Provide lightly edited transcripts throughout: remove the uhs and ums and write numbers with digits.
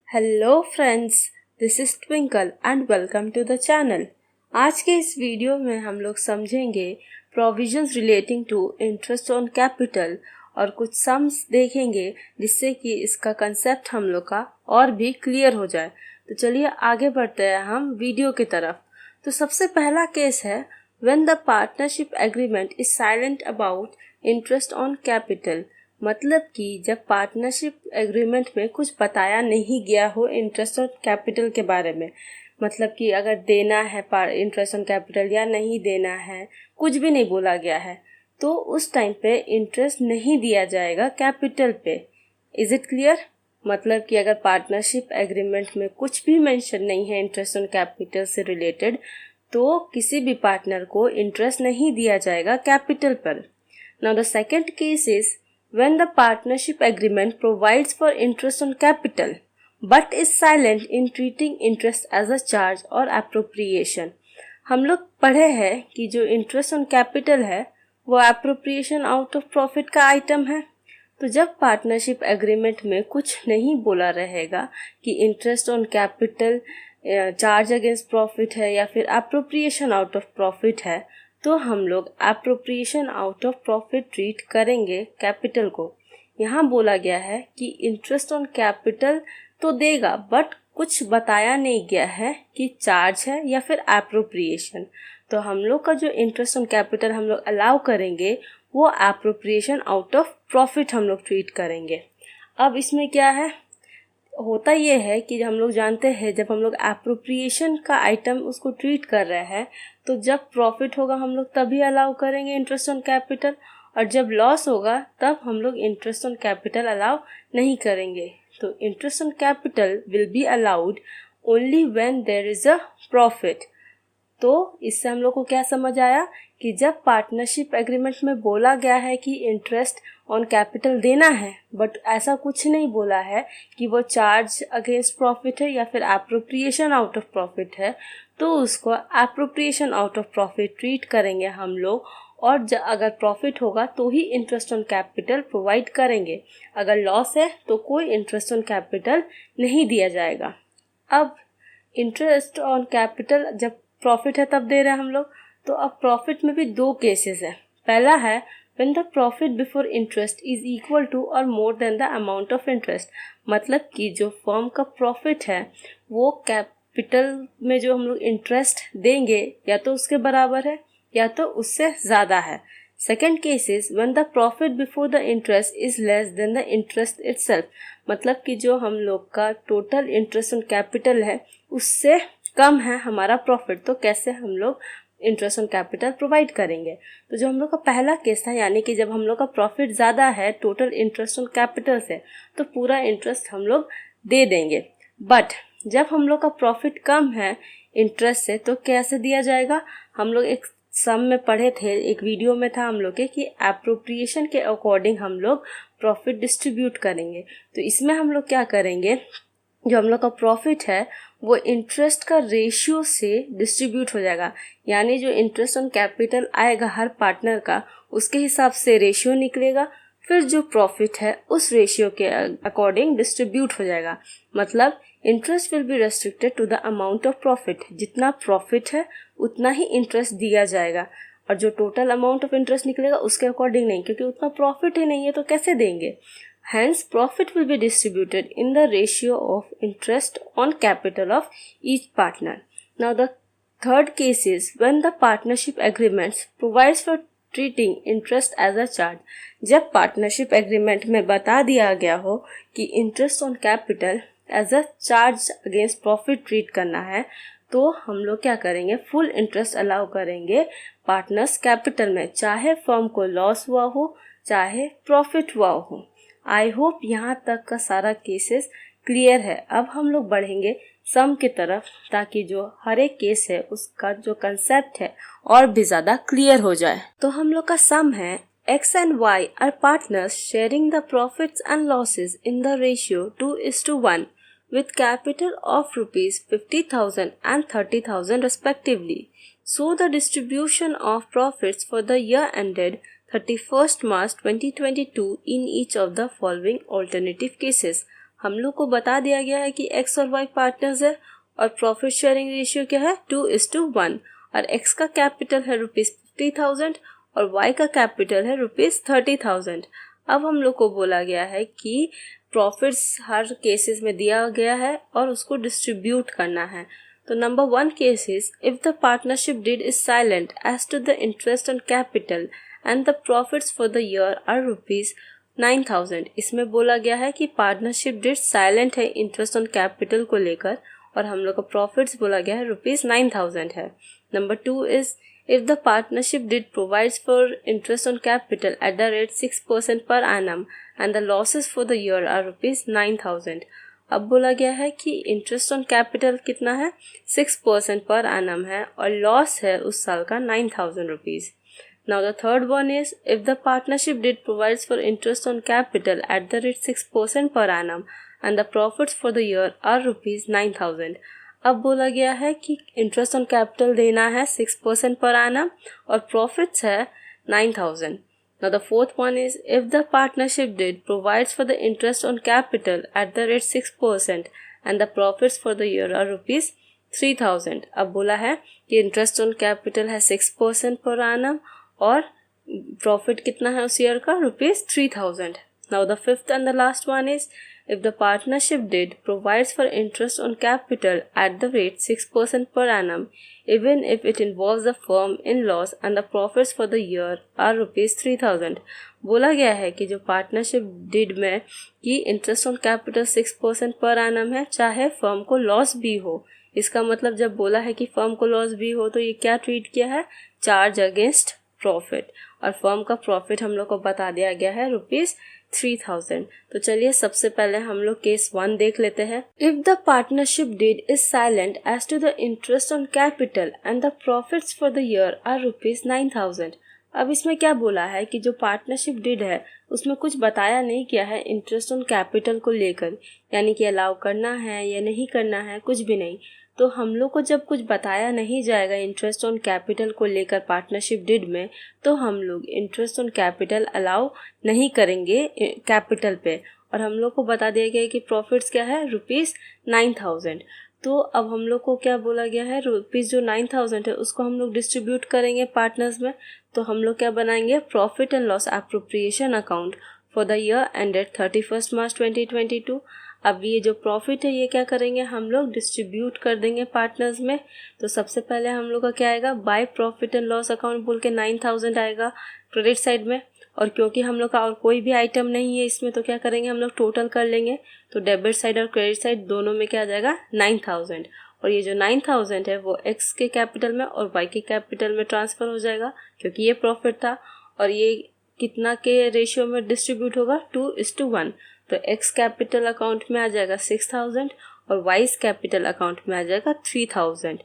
Hello friends, this is Twinkle and welcome to the channel. आज के इस video में हम लोग समझेंगे provisions relating to interest on capital और कुछ सम्स देखेंगे जिससे कि इसका कंसेप्ट हम लोग का और भी क्लियर हो जाए। तो चलिए आगे बढ़ते हैं हम वीडियो की तरफ। तो सबसे पहला केस है when the partnership agreement is silent about interest on capital. मतलब कि जब पार्टनरशिप एग्रीमेंट में कुछ बताया नहीं गया हो इंटरेस्ट ऑन कैपिटल के बारे में, मतलब कि अगर देना है इंटरेस्ट ऑन कैपिटल या नहीं देना है, कुछ भी नहीं बोला गया है, तो उस टाइम पे इंटरेस्ट नहीं दिया जाएगा कैपिटल पे। Is it clear? मतलब कि अगर पार्टनरशिप एग्रीमेंट में कुछ भी मेंशन नहीं है इंटरेस्ट ऑन कैपिटल से रिलेटेड, तो किसी भी पार्टनर को इंटरेस्ट नहीं दिया जाएगा कैपिटल पर। Now the second case is when the partnership agreement provides for interest on capital but is silent in treating interest as a charge or appropriation। हम लोग पढ़े हैं कि जो इंटरेस्ट ऑन कैपिटल है वो एप्रोप्रिएशन आउट ऑफ प्रॉफिट का item है। तो जब पार्टनरशिप एग्रीमेंट में कुछ नहीं बोला रहेगा कि interest on capital charge against profit है या फिर एप्रोप्रिएशन आउट ऑफ प्रॉफिट है, तो हम लोग appropriation out of profit treat करेंगे कैपिटल को। यहाँ बोला गया है कि इंटरेस्ट ऑन कैपिटल तो देगा बट कुछ बताया नहीं गया है कि चार्ज है या फिर एप्रोप्रिएशन। तो हम लोग का जो इंटरेस्ट ऑन कैपिटल हम लोग अलाउ करेंगे वो एप्रोप्रिएशन आउट ऑफ प्रॉफिट हम लोग ट्रीट करेंगे। अब इसमें क्या है, होता ये है कि हम लोग जानते हैं जब हम लोग एप्रोप्रिएशन का आइटम उसको ट्रीट कर रहे हैं तो जब प्रॉफिट होगा हम लोग तभी अलाउ करेंगे इंटरेस्ट ऑन कैपिटल, और जब लॉस होगा तब हम लोग इंटरेस्ट ऑन कैपिटल अलाउ नहीं करेंगे। तो interest on capital will be allowed only when there is a profit. तो इससे हम लोग को क्या समझ आया कि जब पार्टनरशिप एग्रीमेंट में बोला गया है कि इंटरेस्ट ऑन कैपिटल देना है बट ऐसा कुछ नहीं बोला है कि वो चार्ज अगेंस्ट प्रॉफिट है या फिर एप्रोप्रिएशन आउट ऑफ प्रॉफिट है, तो उसको appropriation out of profit treat करेंगे हम लोग। और अगर प्रॉफिट होगा तो ही इंटरेस्ट ऑन कैपिटल प्रोवाइड करेंगे, अगर लॉस है तो कोई इंटरेस्ट ऑन कैपिटल नहीं दिया जाएगा। अब इंटरेस्ट ऑन कैपिटल जब प्रॉफिट है तब दे रहे हैं हम लोग। तो अब प्रॉफिट में भी दो केसेस है। पहला है when the profit before interest is equal to or more than the amount of interest। मतलब कि जो फर्म का प्रॉफिट है वो कैपिटल में जो हम लोग इंटरेस्ट देंगे या तो उसके बराबर है या तो उससे ज़्यादा है। Second case is when the profit before the interest is less than the interest itself। मतलब कि जो हम लोग का टोटल इंटरेस्ट ऑन कैपिटल है उससे कम है हमारा प्रॉफिट, तो कैसे हम लोग इंटरेस्ट ऑन कैपिटल प्रोवाइड करेंगे। तो जो हम लोग का पहला केस था, यानी कि जब हम लोग का प्रॉफिट ज़्यादा है टोटल इंटरेस्ट ऑन कैपिटल से, तो पूरा इंटरेस्ट हम लोग दे देंगे। बट जब हम लोग का प्रॉफिट कम है इंटरेस्ट से, तो कैसे दिया जाएगा। हम लोग एक सम में पढ़े थे, एक वीडियो में था हम लोग के कि एप्रोप्रिएशन के अकॉर्डिंग हम लोग प्रॉफिट डिस्ट्रीब्यूट करेंगे। तो इसमें हम लोग क्या करेंगे, जो हम लोग का प्रॉफिट है वो इंटरेस्ट का रेशियो से डिस्ट्रीब्यूट हो जाएगा, यानी जो इंटरेस्ट ऑन कैपिटल आएगा हर पार्टनर का उसके हिसाब से रेशियो निकलेगा, फिर जो प्रॉफिट है उस रेशियो के अकॉर्डिंग डिस्ट्रीब्यूट हो जाएगा। मतलब interest will be restricted to the amount of profit. जितना प्रॉफिट है उतना ही इंटरेस्ट दिया जाएगा, और जो टोटल अमाउंट ऑफ इंटरेस्ट निकलेगा उसके अकॉर्डिंग नहीं, क्योंकि उतना प्रॉफिट ही नहीं है तो कैसे देंगे। Hence, profit will be distributed in the ratio of interest on capital of each partner. Now, the third case is when the partnership agreements provides for treating interest as a charge। जब partnership agreement में बता दिया गया हो कि interest on capital as a charge against profit treat करना है, तो हम लोग क्या करेंगे, फुल इंटरेस्ट अलाउ करेंगे पार्टनर्स कैपिटल में, चाहे फर्म को लॉस हुआ हो चाहे प्रॉफिट हुआ हो। आई होप यहाँ तक का सारा केसेस क्लियर है। अब हम लोग बढ़ेंगे सम की तरफ, ताकि जो हर एक केस है उसका जो कंसेप्ट है और भी ज़्यादा क्लियर हो जाए। तो हम लोग का सम है X and Y are partners sharing the profits and losses in the ratio 2:1 with capital of rupees 50,000 and 30,000 respectively. So the distribution of profits for the year ended 31st March 2022 in each of the following alternative cases। हम लोग को बता दिया गया है कि x और y partners है और प्रॉफिट शेयरिंग रेशियो क्या है 2:1 और x का कैपिटल है ₹50,000 और y का कैपिटल है ₹30,000। अब हम लोग को बोला गया है कि प्रॉफिट्स हर केसेस में दिया गया है और उसको डिस्ट्रीब्यूट करना है। तो number 1 case is if the partnership deed is silent as to the interest on capital and the profits for the year are ₹9,000। इसमें बोला गया है कि पार्टनरशिप डीड साइलेंट है इंटरेस्ट ऑन कैपिटल को लेकर और हम लोग का प्रॉफिट्स बोला गया है ₹9,000 है। Number 2 is if the partnership did provides for interest on capital at the rate 6% per annum and the losses for the year are ₹9,000। अब बोला गया है कि इंटरेस्ट ऑन कैपिटल कितना है 6% पर annum है और लॉस है उस साल का ₹9,000। Now the third one is if the partnership did provides for interest on capital at the rate 6% per annum and the profits for the year are ₹9,000। अब बोला गया है कि इंटरेस्ट ऑन कैपिटल देना है 6% पर annum और प्रॉफिट्स है 9,000। Now the fourth one is if the partnership did provides for the interest on capital at the rate 6% and the profits for the year are ₹3,000। अब बोला है कि इंटरेस्ट ऑन कैपिटल है 6% पर annum और profit कितना है उस ईयर का ₹3,000। Now the fifth and the last one is if the partnership did provides for interest on capital at the rate 6% per annum even if it involves the firm in loss and the profits for the year are ₹3,000। बोला गया है कि जो partnership did में कि interest on capital 6% पर annum है चाहे फर्म को लॉस भी हो। इसका मतलब जब बोला है कि फर्म को लॉस भी हो तो ये क्या ट्रीट किया है चार्ज अगेंस्ट प्रॉफिट और फर्म का प्रॉफिट हम लोग को बता दिया गया है ₹3,000। तो चलिए सबसे पहले हम लोग केस 1 देख लेते हैं। If the partnership deed is silent as to the interest on capital and the profits for the year are ₹9,000। अब इसमें क्या बोला है कि जो पार्टनरशिप डीड है उसमें कुछ बताया नहीं किया है इंटरेस्ट ऑन कैपिटल को लेकर, यानी कि अलाउ करना है या नहीं करना है, कुछ भी नहीं। तो हम लोग को जब कुछ बताया नहीं जाएगा इंटरेस्ट ऑन कैपिटल को लेकर पार्टनरशिप डिड में तो हम लोग इंटरेस्ट ऑन कैपिटल अलाउ नहीं करेंगे कैपिटल पे। और हम लोग को बता दिया गया है कि प्रॉफिट्स क्या है ₹9,000। तो अब हम लोग को क्या बोला गया है जो 9,000 है उसको हम लोग डिस्ट्रीब्यूट करेंगे पार्टनर्स में। तो हम लोग क्या बनाएंगे profit and loss appropriation account for the year ended 31 मार्च 2022। अब ये जो प्रॉफिट है ये क्या करेंगे हम लोग डिस्ट्रीब्यूट कर देंगे पार्टनर्स में। तो सबसे पहले हम लोग का क्या आएगा by profit and loss account बोल के 9,000 आएगा क्रेडिट साइड में। और क्योंकि हम लोग का और कोई भी आइटम नहीं है इसमें तो क्या करेंगे हम लोग टोटल कर लेंगे। तो डेबिट साइड और क्रेडिट साइड दोनों में क्या आ जाएगा 9,000 और ये जो 9,000 है वो एक्स के कैपिटल में और वाई के कैपिटल में ट्रांसफर हो जाएगा क्योंकि ये प्रॉफिट था। और ये कितना के रेशियो में डिस्ट्रीब्यूट होगा 2:1। तो एक्स कैपिटल अकाउंट में आ जाएगा 6,000 और वाइस कैपिटल अकाउंट में आ जाएगा 3,000।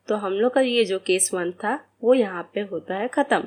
तो हम लोग का ये जो केस 1 था वो यहाँ पे होता है ख़त्म।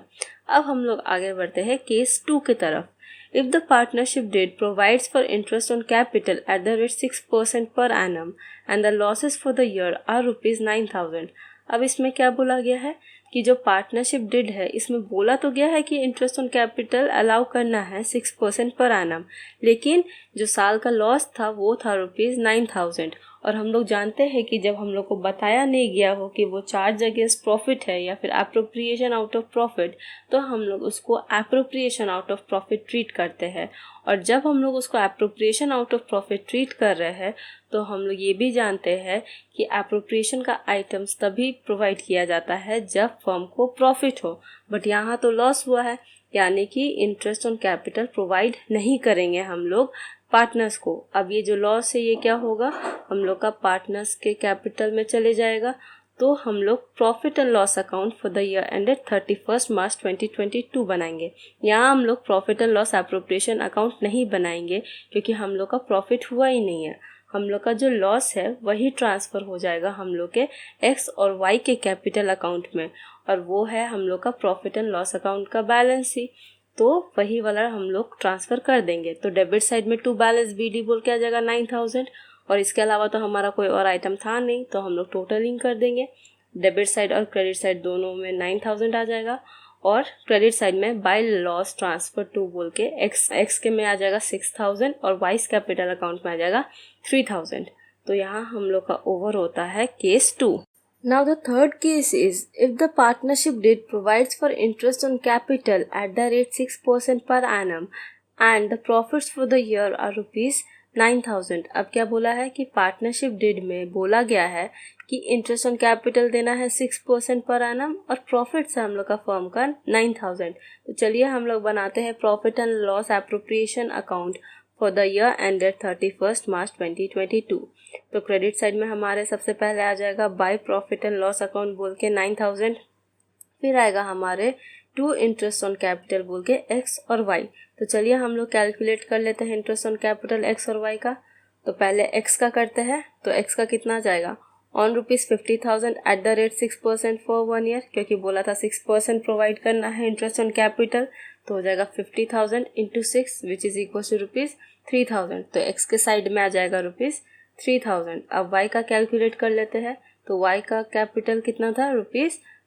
अब हम लोग आगे बढ़ते हैं केस 2 की तरफ। If the partnership deed provides for interest on capital at the rate 6% per annum and the losses for the year are ₹9,000। अब इसमें क्या बोला गया है कि जो पार्टनरशिप डिड है इसमें बोला तो गया है कि इंटरेस्ट ऑन कैपिटल अलाउ करना है 6% पर annum, लेकिन जो साल का लॉस था वो था ₹9,000। और हम लोग जानते हैं कि जब हम लोग को बताया नहीं गया हो कि वो चार्ज अगेंस्ट प्रॉफिट है या फिर एप्रोप्रिएशन आउट ऑफ प्रॉफिट तो हम लोग उसको appropriation out of profit treat करते हैं। और जब हम लोग उसको appropriation out of profit treat कर रहे हैं तो हम लोग ये भी जानते हैं कि एप्रोप्रिएशन का आइटम्स तभी प्रोवाइड किया जाता है जब फर्म को प्रॉफिट हो। बट यहाँ तो लॉस हुआ है यानी कि इंटरेस्ट ऑन कैपिटल प्रोवाइड नहीं करेंगे हम लोग पार्टनर्स को। अब ये जो लॉस है ये क्या होगा हम लोग का पार्टनर्स के कैपिटल में चले जाएगा। तो हम लोग profit and loss account for the year ended 31 मार्च 2022 बनाएंगे। यहाँ हम लोग profit and loss appropriation account नहीं बनाएंगे क्योंकि हम लोग का प्रॉफिट हुआ ही नहीं है। हम लोग का जो लॉस है वही ट्रांसफ़र हो जाएगा हम लोग के एक्स और वाई के कैपिटल अकाउंट में और वो है हम लोग का प्रॉफिट एंड लॉस अकाउंट का बैलेंस ही। तो वही वाला हम लोग ट्रांसफ़र कर देंगे। तो डेबिट साइड में टू बैलेंस BD बोल के आ जाएगा 9,000 और इसके अलावा तो हमारा कोई और आइटम था नहीं तो हम लोग टोटलिंग कर देंगे। डेबिट साइड और क्रेडिट साइड दोनों में 9,000 आ जाएगा और क्रेडिट साइड में बाय लॉस ट्रांसफर टू बोल के एक्स के में आ जाएगा 6000 और वाइस कैपिटल अकाउंट में आ जाएगा 3000। तो यहाँ हम लोग का ओवर होता है case 2। Now the third case is if the partnership deed provides for interest on capital at the rate 6% per annum and the profits for the year are rupees 9000। अब क्या बोला है कि पार्टनरशिप डीड में बोला गया है कि इंटरेस्ट ऑन कैपिटल देना है 6% पर एनम और प्रॉफिट से हम लोग का फर्म का 9000। तो चलिए हम लोग बनाते हैं profit and loss appropriation account for the year ended 31 मार्च 2022। तो क्रेडिट साइड में हमारे सबसे पहले आ जाएगा by profit and loss account बोल के 9000, फिर आएगा हमारे टू इंटरेस्ट ऑन कैपिटल बोल के एक्स और वाई। तो चलिए हम लोग कैलकुलेट कर लेते हैं इंटरेस्ट ऑन कैपिटल एक्स और वाई का। तो पहले एक्स का करते हैं, तो एक्स का कितना जाएगा on ₹50,000 eight the rate 6% for 1 year, क्योंकि बोला था 6% प्रोवाइड करना है इंटरेस्ट ऑन कैपिटल। तो हो जाएगा 50,000 into 6 which is equal to ₹3000। तो एक्स के साइड में आ जाएगा ₹3000। अब वाई का कैलकुलेट कर लेते हैं। तो वाई का कैपिटल कितना था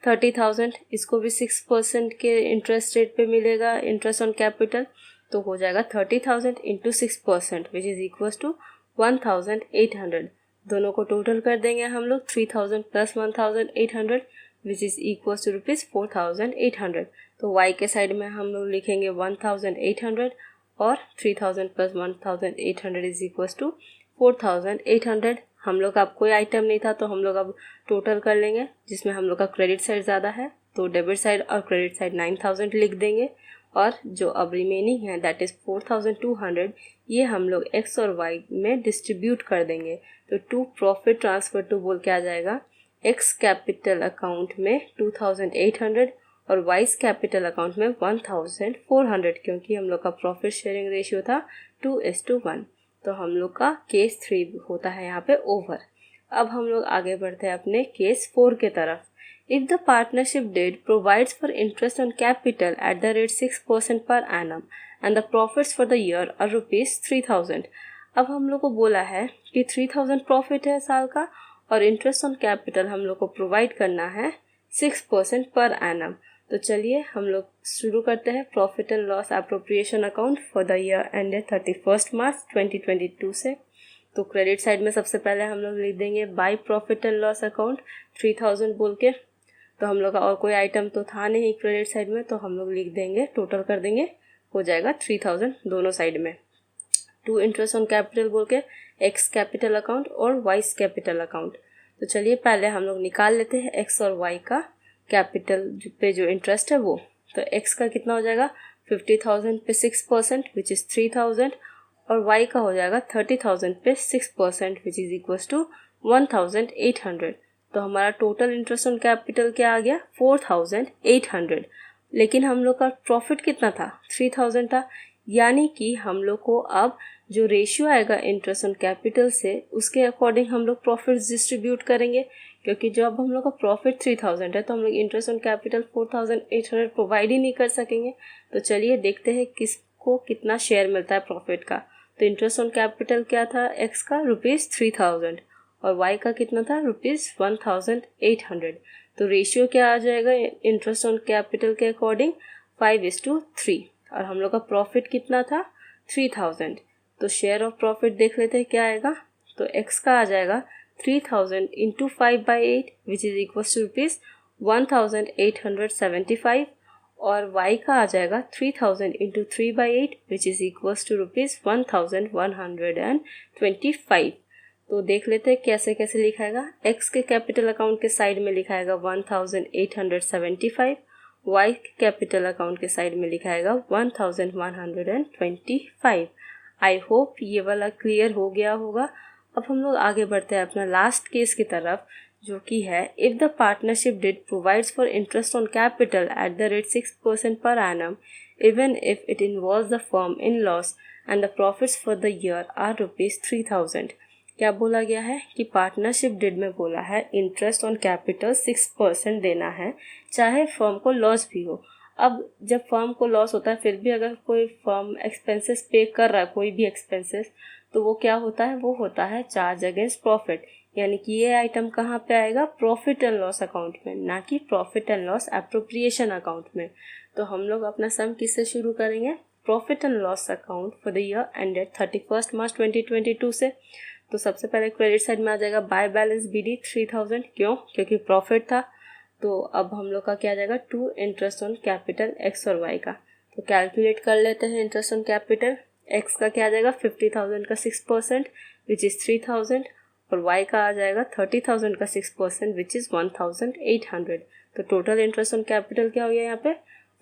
₹30,000। इसको भी 6% के इंटरेस्ट रेट पे मिलेगा इंटरेस्ट ऑन कैपिटल। तो हो जाएगा 30,000 into 6% which is equal to 1800। दोनों को टोटल कर देंगे हम लोग 3000 plus 1800 which is equal to ₹4800। तो y के साइड में हम लोग लिखेंगे 1800 और 3000 प्लस 1800 इज इक्वल टू 4800। हम लोग का अब कोई आइटम नहीं था तो हम लोग अब टोटल कर लेंगे, जिसमें हम लोग का क्रेडिट साइड ज़्यादा है तो डेबिट साइड और क्रेडिट साइड 9000 लिख देंगे और जो अब रिमेनिंग है दैट इज़ 4200 ये हम लोग एक्स और वाई में डिस्ट्रीब्यूट कर देंगे। तो टू प्रॉफिट ट्रांसफर टू बोल के आ जाएगा एक्स कैपिटल अकाउंट में 2800 और वाइस कैपिटल अकाउंट में 1400, क्योंकि हम लोग का प्रॉफिट शेयरिंग रेशियो था 2:1। तो हम लोग का केस 3 होता है यहाँ पे ओवर। अब हम लोग आगे बढ़ते हैं अपने केस 4 के तरफ। If the partnership deed provides for interest on capital at the rate 6% per annum and the profits for the year are ₹3000। अब हम लोग को बोला है कि 3000 प्रॉफिट है साल का और इंटरेस्ट ऑन कैपिटल हम लोग को प्रोवाइड करना है 6% पर एनम। तो चलिए हम लोग शुरू करते हैं profit and loss appropriation account for the year ended 31 मार्च 2022 से। तो क्रेडिट साइड में सबसे पहले हम लोग लिख देंगे by profit and loss account 3000 बोल के। तो हम लोग का और कोई आइटम तो था नहीं क्रेडिट साइड में, तो हम लोग लिख देंगे टोटल कर देंगे, हो जाएगा 3000 दोनों साइड में। टू इंटरेस्ट ऑन कैपिटल बोल के एक्स कैपिटल अकाउंट और वाइस कैपिटल अकाउंट। तो चलिए पहले हम लोग निकाल लेते हैं एक्स और वाई का कैपिटल पे जो इंटरेस्ट है वो। तो एक्स का कितना हो जाएगा 50,000 पे 6% विच इज़ 3000 और वाई का हो जाएगा 30,000 पे 6% विच इज़ इक्वल टू 1800। तो हमारा टोटल इंटरेस्ट ऑन कैपिटल क्या आ गया 4800। लेकिन हम लोग का प्रॉफिट कितना था 3000 था, यानी कि हम लोग को अब जो रेशियो आएगा इंटरेस्ट ऑन कैपिटल से उसके अकॉर्डिंग हम लोग प्रॉफिट डिस्ट्रीब्यूट करेंगे, क्योंकि जब हम लोग का प्रॉफिट 3000 है तो हम लोग इंटरेस्ट ऑन कैपिटल 4800 प्रोवाइड ही नहीं कर सकेंगे। तो चलिए देखते हैं किसको कितना शेयर मिलता है प्रॉफिट का। तो इंटरेस्ट ऑन कैपिटल क्या था एक्स का ₹3000 और वाई का कितना था ₹1800। तो रेशियो क्या आ जाएगा इंटरेस्ट ऑन कैपिटल के अकॉर्डिंग 5:3 और हम लोग का प्रॉफिट कितना था 3000। तो शेयर ऑफ प्रॉफिट देख लेते हैं क्या आएगा। तो एक्स का आ जाएगा 3000 into 5/8 which is equal to ₹1875 और वाई का आ जाएगा 3000 into 3/8 which is equal to ₹1125। तो देख लेते हैं कैसे कैसे लिखाएगा। एक्स के कैपिटल अकाउंट के साइड में लिखाएगा 1875, वाई के कैपिटल अकाउंट के साइड में लिखाएगा 1125। आई होप ये वाला क्लियर हो गया होगा। अब हम लोग आगे बढ़ते हैं अपना लास्ट केस की तरफ, जो कि है if the partnership deed provides for interest on capital at the rate 6% per annum even if it involves the firm in loss and the profits for the year are ₹3000। क्या बोला गया है कि पार्टनरशिप डिड में बोला है interest on capital 6% देना है चाहे फर्म को लॉस भी हो। अब जब फर्म को लॉस होता है फिर भी अगर कोई फर्म एक्सपेंसेस पे कर रहा है कोई भी एक्सपेंसेस, तो वो क्या होता है, वो होता है चार्ज अगेंस्ट प्रॉफिट। यानी कि ये आइटम कहाँ पे आएगा, प्रॉफिट एंड लॉस अकाउंट में, ना कि profit and loss appropriation account में। तो हम लोग अपना सम किससे शुरू करेंगे, profit and loss account for the year ended 31 मार्च 2022 से। तो सबसे पहले क्रेडिट साइड में आ जाएगा बाय बैलेंस BD 3000। क्यों, क्योंकि प्रॉफिट था। तो अब हम लोग का क्या आ जाएगा, to interest on capital x और वाई का। तो कैलकुलेट कर लेते हैं इंटरेस्ट ऑन कैपिटल। एक्स का क्या आ जाएगा, 50,000 का 6% विच इज़ 3000, और वाई का आ जाएगा 30,000 का 6% विच इज़ 1800। तो टोटल इंटरेस्ट ऑन कैपिटल क्या हो गया यहाँ पे,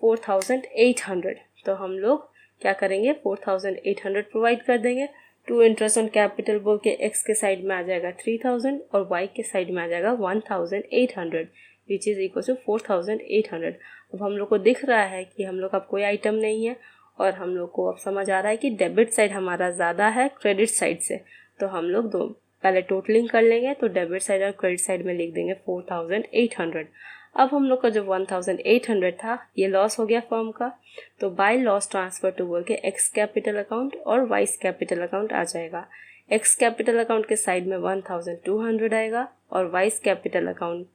4800। तो हम लोग क्या करेंगे, 4800 प्रोवाइड कर देंगे। टू इंटरेस्ट ऑन कैपिटल बोल के एक्स के साइड में आ जाएगा 3000 और वाई के साइड में आ जाएगा 1800 विच इज़ इक्वल टू 4800। अब हम लोग को दिख रहा है कि हम लोग का कोई आइटम नहीं है, और हम लोग को अब समझ आ रहा है कि डेबिट साइड हमारा ज़्यादा है क्रेडिट साइड से। तो हम लोग दो पहले टोटलिंग कर लेंगे, तो डेबिट साइड और क्रेडिट साइड में लिख देंगे 4800। अब हम लोग का जो 1800 था ये लॉस हो गया फर्म का, तो बाय लॉस ट्रांसफर टू बोल के एक्स कैपिटल अकाउंट और वाइस कैपिटल अकाउंट आ जाएगा। एक्स कैपिटल अकाउंट के साइड में 1200 आएगा और वाइस कैपिटल अकाउंट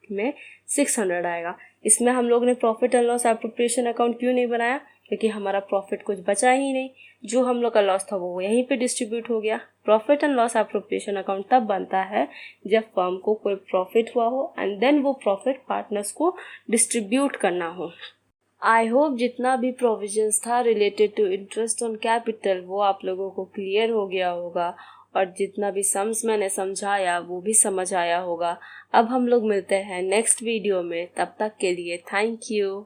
में 600 आएगा। इसमें हम लोग ने profit and loss appropriation account क्यों नहीं बनाया, क्योंकि हमारा प्रॉफिट कुछ बचा ही नहीं। जो हम लोग का लॉस था वो यहीं पे डिस्ट्रीब्यूट हो गया। Profit and loss appropriation account तब बनता है जब फर्म को कोई प्रॉफिट हुआ हो एंड देन वो प्रॉफिट पार्टनर्स को डिस्ट्रीब्यूट करना हो। आई होप जितना भी प्रोविजंस था related to interest on capital वो आप लोगों को क्लियर हो गया होगा, और जितना भी सम्स मैंने समझाया वो भी समझ आया होगा। अब हम लोग मिलते हैं नेक्स्ट वीडियो में, तब तक के लिए थैंक यू।